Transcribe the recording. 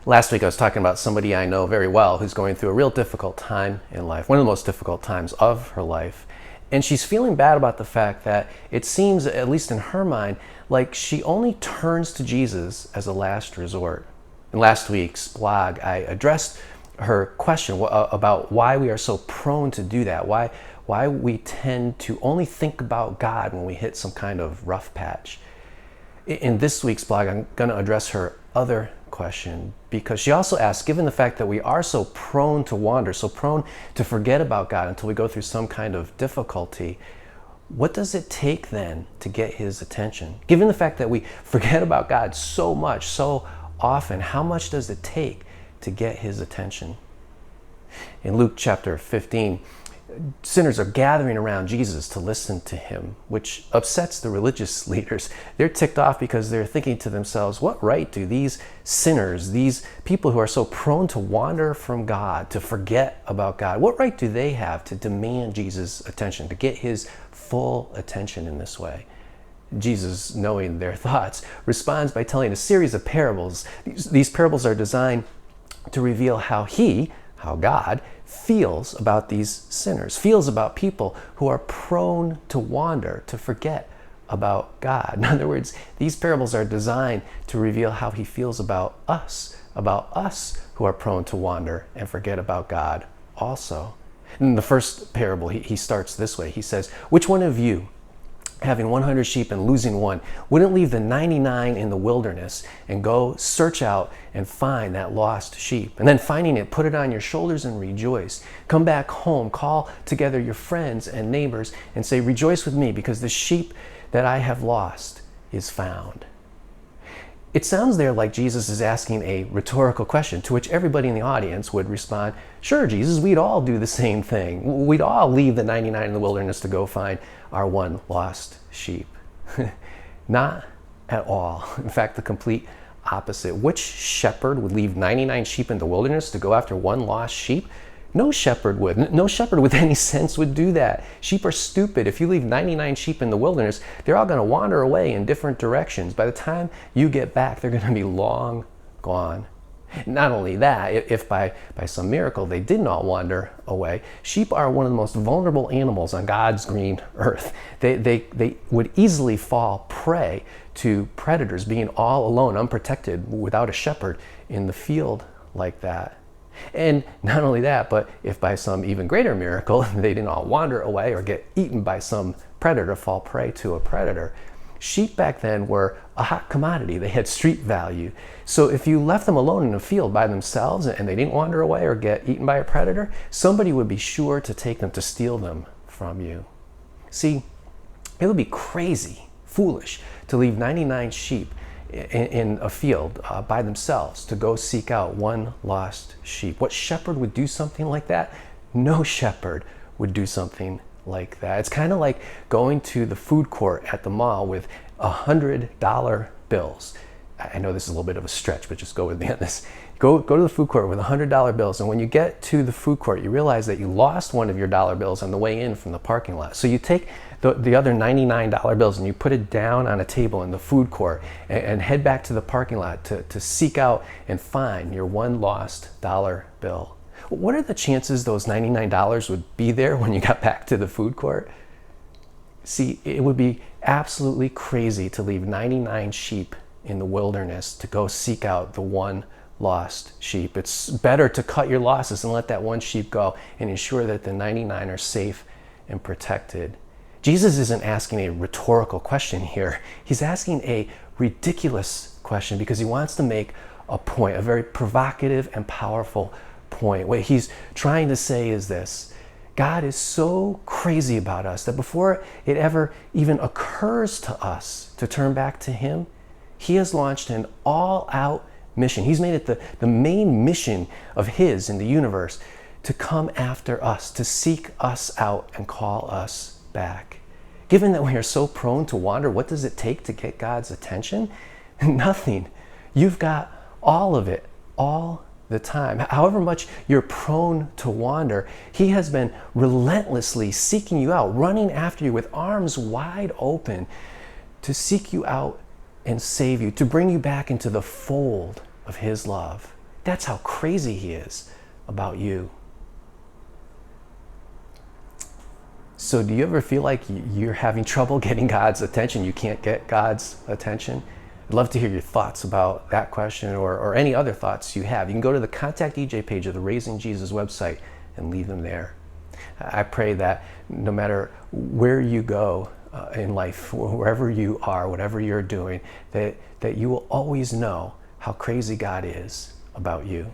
Last week I was talking about somebody I know very well who's going through a real difficult time in life, one of the most difficult times of her life. And she's feeling bad about the fact that it seems, at least in her mind, like she only turns to Jesus as a last resort. In last week's blog, I addressed her question about why we are so prone to do that, why we tend to only think about God when we hit some kind of rough patch. In this week's blog, I'm going to address her other question, because she also asked, given the fact that we are so prone to wander, so prone to forget about God until we go through some kind of difficulty, what does it take then to get his attention? Given the fact that we forget about God so much, so often, how much does it take to get his attention? In Luke chapter 15, sinners are gathering around Jesus to listen to him, which upsets the religious leaders. They're ticked off because they're thinking to themselves, what right do these sinners, these people who are so prone to wander from God, to forget about God, what right do they have to demand Jesus' attention, to get his full attention in this way? Jesus, knowing their thoughts, responds by telling a series of parables. These parables are designed to reveal how God, feels about these sinners, feels about people who are prone to wander, to forget about God. In other words, these parables are designed to reveal how he feels about us who are prone to wander and forget about God also. In the first parable, he starts this way. He says, which one of you, having 100 sheep and losing one, wouldn't leave the 99 in the wilderness and go search out and find that lost sheep? And then finding it, put it on your shoulders and rejoice. Come back home, call together your friends and neighbors and say, rejoice with me because the sheep that I have lost is found. It sounds there like Jesus is asking a rhetorical question to which everybody in the audience would respond, sure, Jesus, we'd all do the same thing. We'd all leave the 99 in the wilderness to go find our one lost sheep. Not at all. In fact, the complete opposite. Which shepherd would leave 99 sheep in the wilderness to go after one lost sheep? No shepherd would. No shepherd with any sense would do that. Sheep are stupid. If you leave 99 sheep in the wilderness, they're all going to wander away in different directions. By the time you get back, they're going to be long gone. Not only that, if by some miracle they did not wander away, sheep are one of the most vulnerable animals on God's green earth. They would easily fall prey to predators, being all alone, unprotected, without a shepherd in the field like that. And not only that, but if by some even greater miracle they didn't all wander away or get eaten by some predator, fall prey to a predator, sheep back then were a hot commodity. They had street value. So if you left them alone in a field by themselves and they didn't wander away or get eaten by a predator, somebody would be sure to take them, to steal them from you. See, it would be crazy, foolish, to leave 99 sheep in a field by themselves to go seek out one lost sheep. What shepherd would do something like that? No shepherd would do something like that. It's kind of like going to the food court at the mall with $100 bills. I know this is a little bit of a stretch, but just go with me on this. Go to the food court with $100 bills, and when you get to the food court, you realize that you lost one of your dollar bills on the way in from the parking lot. So you take the other $99 bills and you put it down on a table in the food court and head back to the parking lot to seek out and find your one lost dollar bill. What are the chances those $99 would be there when you got back to the food court? See, it would be absolutely crazy to leave 99 sheep in the wilderness to go seek out the one lost sheep. It's better to cut your losses and let that one sheep go and ensure that the 99 are safe and protected. Jesus isn't asking a rhetorical question here. He's asking a ridiculous question because he wants to make a point, a very provocative and powerful point. What he's trying to say is this: God is so crazy about us that before it ever even occurs to us to turn back to him, he has launched an all-out mission. He's made it the main mission of his in the universe to come after us, to seek us out and call us back. Given that we are so prone to wander, what does it take to get God's attention? Nothing. You've got all of it, all the time. However much you're prone to wander, he has been relentlessly seeking you out, running after you with arms wide open to seek you out and save you, to bring you back into the fold of his love. That's how crazy he is about you. So do you ever feel like you're having trouble getting God's attention? You can't get God's attention? I'd love to hear your thoughts about that question, or any other thoughts you have. You can go to the Contact EJ page of the Raising Jesus website and leave them there. I pray that no matter where you go in life, wherever you are, whatever you're doing, that you will always know how crazy God is about you.